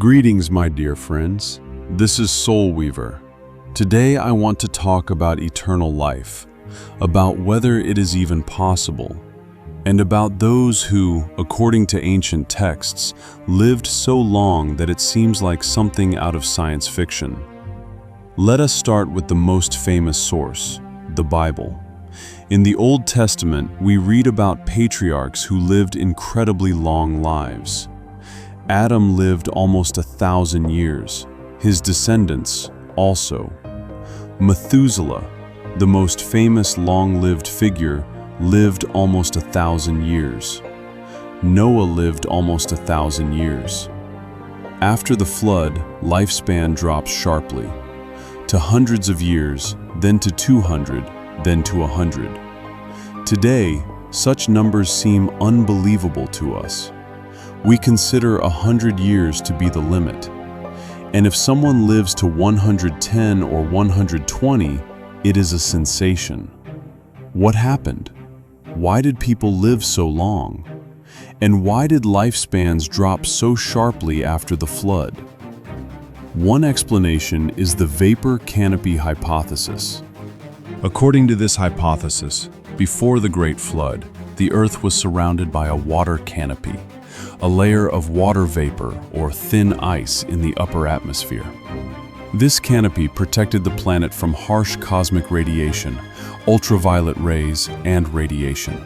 Greetings, my dear friends. This is SoulWeaver. Today I want to talk about eternal life, about whether it is even possible, and about those who, according to ancient texts, lived so long that it seems like something out of science fiction. Let us start with the most famous source, the Bible. In the Old Testament, we read about patriarchs who lived incredibly long lives. Adam lived almost 1,000 years. His descendants also. Methuselah, the most famous long-lived figure, lived almost 1,000 years. Noah lived almost 1,000 years. After the flood, lifespan drops sharply, to hundreds of years, then to 200, then to 100. Today, such numbers seem unbelievable to us. We consider 100 years to be the limit. And if someone lives to 110 or 120, it is a sensation. What happened? Why did people live so long? And why did lifespans drop so sharply after the flood? One explanation is the vapor canopy hypothesis. According to this hypothesis, before the Great Flood, the Earth was surrounded by a water canopy, a layer of water vapor or thin ice in the upper atmosphere. This canopy protected the planet from harsh cosmic radiation, ultraviolet rays, and radiation.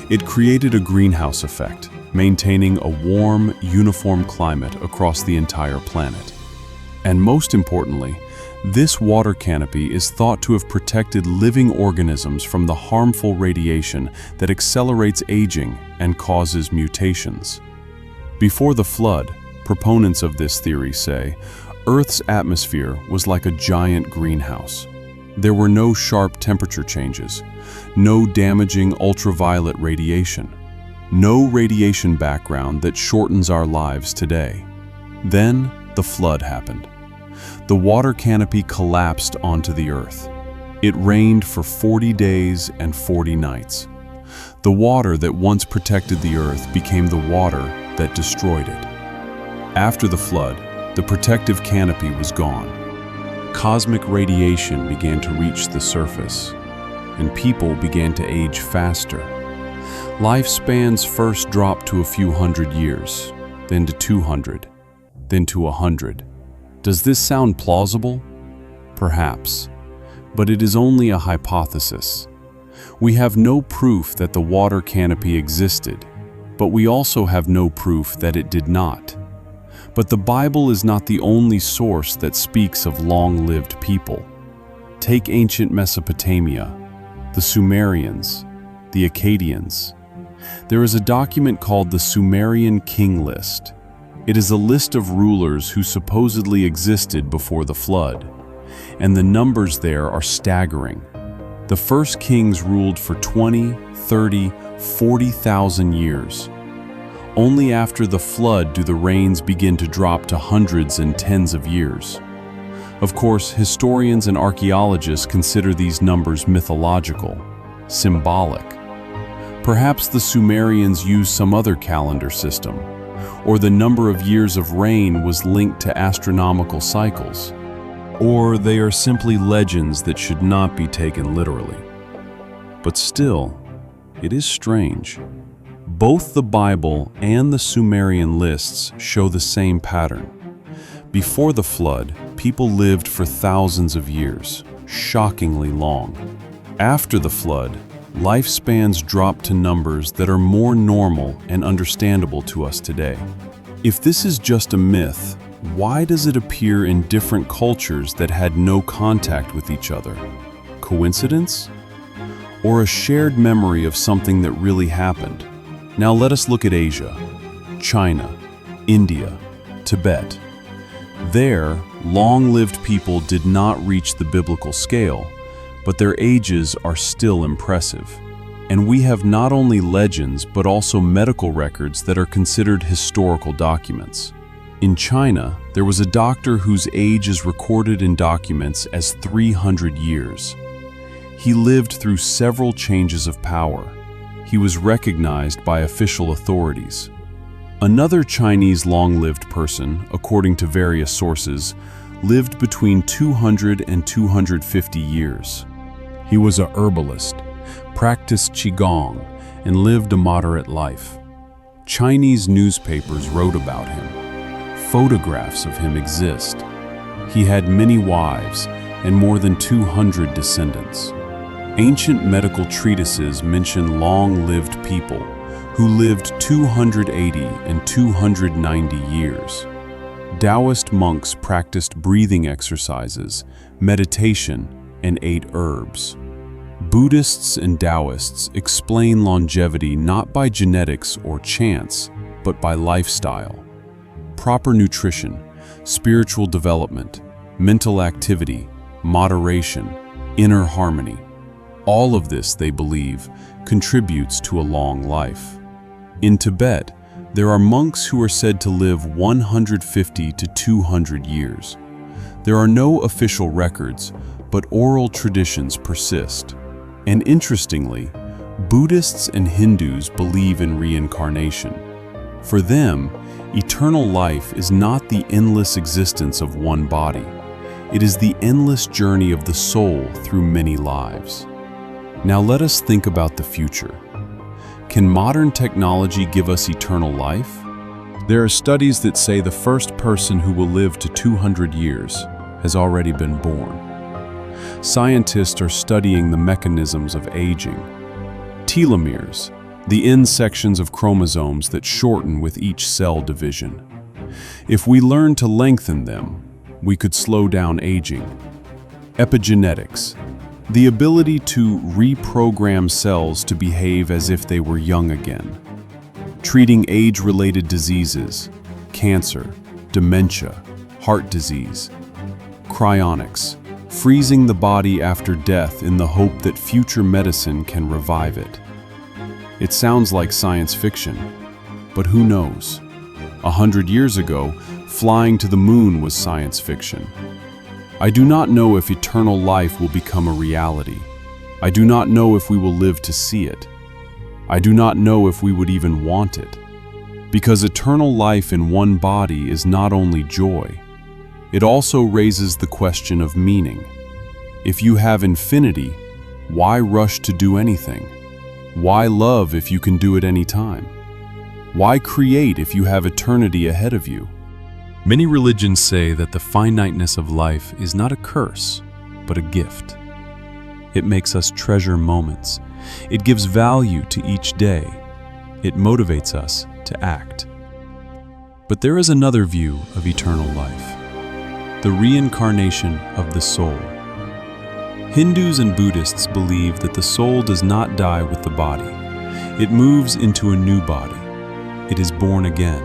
It created a greenhouse effect, maintaining a warm, uniform climate across the entire planet. And most importantly, this water canopy is thought to have protected living organisms from the harmful radiation that accelerates aging and causes mutations. Before the flood, proponents of this theory say, Earth's atmosphere was like a giant greenhouse. There were no sharp temperature changes, no damaging ultraviolet radiation, no radiation background that shortens our lives today. Then the flood happened. The water canopy collapsed onto the Earth. It rained for 40 days and 40 nights. The water that once protected the Earth became the water that destroyed it. After the flood, the protective canopy was gone. Cosmic radiation began to reach the surface, and people began to age faster. Lifespans first dropped to a few hundred years, then to 200, then to 100. Does this sound plausible? Perhaps, but it is only a hypothesis. We have no proof that the water canopy existed, but we also have no proof that it did not. But the Bible is not the only source that speaks of long-lived people. Take ancient Mesopotamia, the Sumerians, the Akkadians. There is a document called the Sumerian King List. It is a list of rulers who supposedly existed before the flood, and the numbers there are staggering. The first kings ruled for 20, 30, 40,000 years. Only after the flood do the rains begin to drop to hundreds and tens of years. Of course, historians and archaeologists consider these numbers mythological, symbolic. Perhaps the Sumerians used some other calendar system, or the number of years of rain was linked to astronomical cycles, or they are simply legends that should not be taken literally. But still, it is strange. Both the Bible and the Sumerian lists show the same pattern. Before the flood, people lived for thousands of years, shockingly long. After the flood, lifespans dropped to numbers that are more normal and understandable to us today. If this is just a myth, why does it appear in different cultures that had no contact with each other? Coincidence? Or a shared memory of something that really happened? Now let us look at Asia, China, India, Tibet. There, long-lived people did not reach the biblical scale, but their ages are still impressive. And we have not only legends, but also medical records that are considered historical documents. In China, there was a doctor whose age is recorded in documents as 300 years. He lived through several changes of power. He was recognized by official authorities. Another Chinese long-lived person, according to various sources, lived between 200 and 250 years. He was a herbalist, practiced qigong, and lived a moderate life. Chinese newspapers wrote about him. Photographs of him exist. He had many wives and more than 200 descendants. Ancient medical treatises mention long-lived people who lived 280 and 290 years. Taoist monks practiced breathing exercises, meditation, and ate herbs. Buddhists and Taoists explain longevity not by genetics or chance, but by lifestyle. Proper nutrition, spiritual development, mental activity, moderation, inner harmony. All of this, they believe, contributes to a long life. In Tibet, there are monks who are said to live 150 to 200 years. There are no official records, but oral traditions persist. And interestingly, Buddhists and Hindus believe in reincarnation. For them, eternal life is not the endless existence of one body. It is the endless journey of the soul through many lives. Now let us think about the future. Can modern technology give us eternal life? There are studies that say the first person who will live to 200 years has already been born. Scientists are studying the mechanisms of aging. Telomeres, the end sections of chromosomes that shorten with each cell division. If we learn to lengthen them, we could slow down aging. Epigenetics, the ability to reprogram cells to behave as if they were young again. Treating age-related diseases, cancer, dementia, heart disease. Cryonics, freezing the body after death in the hope that future medicine can revive it. It sounds like science fiction, but who knows? 100 years ago, flying to the moon was science fiction. I do not know if eternal life will become a reality. I do not know if we will live to see it. I do not know if we would even want it. Because eternal life in one body is not only joy, it also raises the question of meaning. If you have infinity, why rush to do anything? Why love if you can do it any time? Why create if you have eternity ahead of you? Many religions say that the finiteness of life is not a curse, but a gift. It makes us treasure moments. It gives value to each day. It motivates us to act. But there is another view of eternal life: the reincarnation of the soul. Hindus and Buddhists believe that the soul does not die with the body. It moves into a new body. It is born again.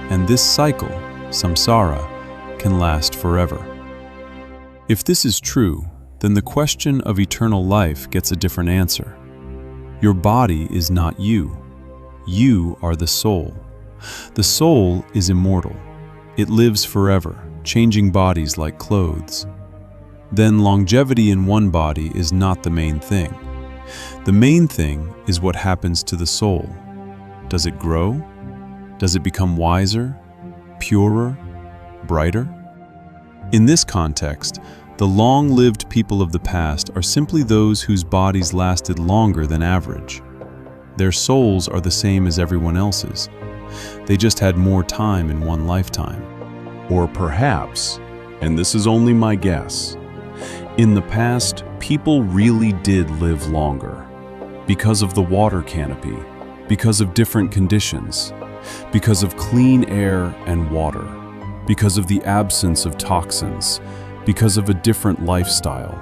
And this cycle, samsara, can last forever. If this is true, then the question of eternal life gets a different answer. Your body is not you. You are the soul. The soul is immortal. It lives forever, changing bodies like clothes. Then longevity in one body is not the main thing. The main thing is what happens to the soul. Does it grow? Does it become wiser, purer, brighter? In this context, the long-lived people of the past are simply those whose bodies lasted longer than average. Their souls are the same as everyone else's. They just had more time in one lifetime. Or perhaps, and this is only my guess, in the past, people really did live longer. Because of the water canopy, because of different conditions, because of clean air and water, because of the absence of toxins, because of a different lifestyle.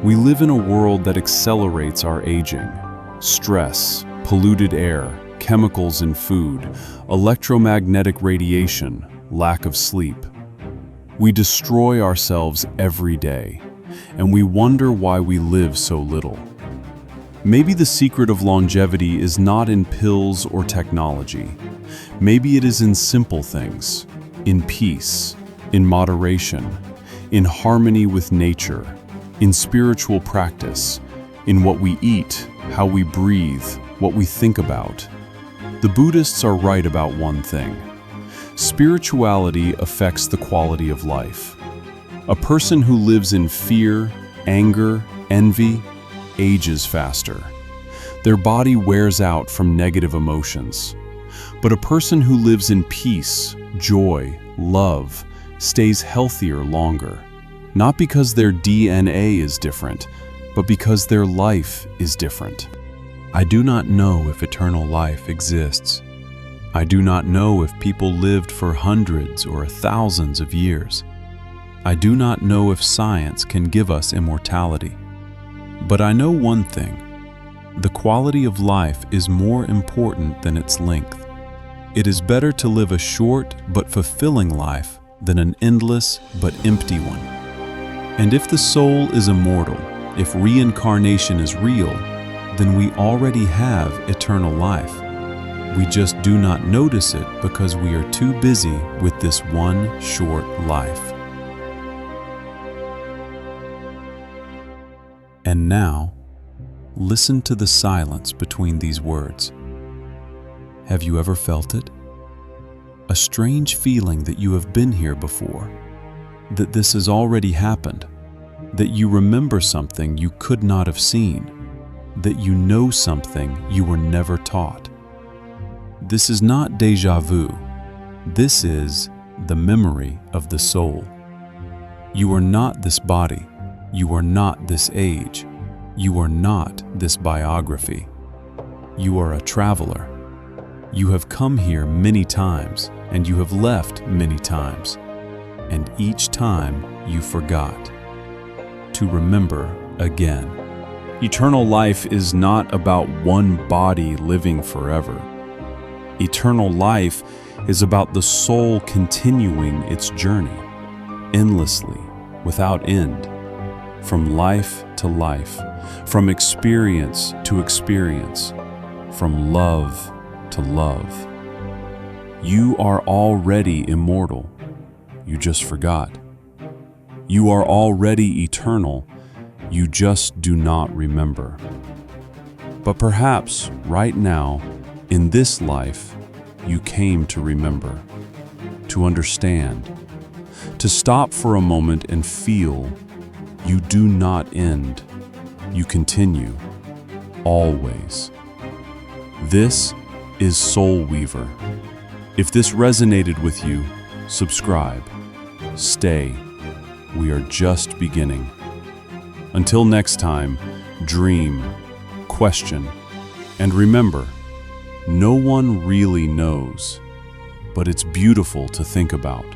We live in a world that accelerates our aging. Stress, polluted air, chemicals in food, electromagnetic radiation, lack of sleep. We destroy ourselves every day, and we wonder why we live so little. Maybe the secret of longevity is not in pills or technology. Maybe it is in simple things, in peace, in moderation, in harmony with nature, in spiritual practice, in what we eat, how we breathe, what we think about. The Buddhists are right about one thing. Spirituality affects the quality of life. A person who lives in fear, anger, envy, ages faster. Their body wears out from negative emotions. But a person who lives in peace, joy, love, stays healthier longer. Not because their DNA is different, but because their life is different. I do not know if eternal life exists. I do not know if people lived for hundreds or thousands of years. I do not know if science can give us immortality. But I know one thing. The quality of life is more important than its length. It is better to live a short but fulfilling life than an endless but empty one. And if the soul is immortal, if reincarnation is real, then we already have eternal life. We just do not notice it because we are too busy with this one short life. And now, listen to the silence between these words. Have you ever felt it? A strange feeling that you have been here before, that this has already happened, that you remember something you could not have seen, that you know something you were never taught. This is not déjà vu. This is the memory of the soul. You are not this body. You are not this age. You are not this biography. You are a traveler. You have come here many times, and you have left many times, and each time you forgot to remember again. Eternal life is not about one body living forever. Eternal life is about the soul continuing its journey, endlessly, without end, from life to life, from experience to experience, from love to love. You are already immortal. You just forgot. You are already eternal. You just do not remember. But perhaps right now, in this life, you came to remember, to understand, to stop for a moment and feel you do not end, you continue, always. This is SoulWeaver. If this resonated with you, subscribe. Stay. We are just beginning. Until next time, dream, question, and remember, no one really knows, but it's beautiful to think about.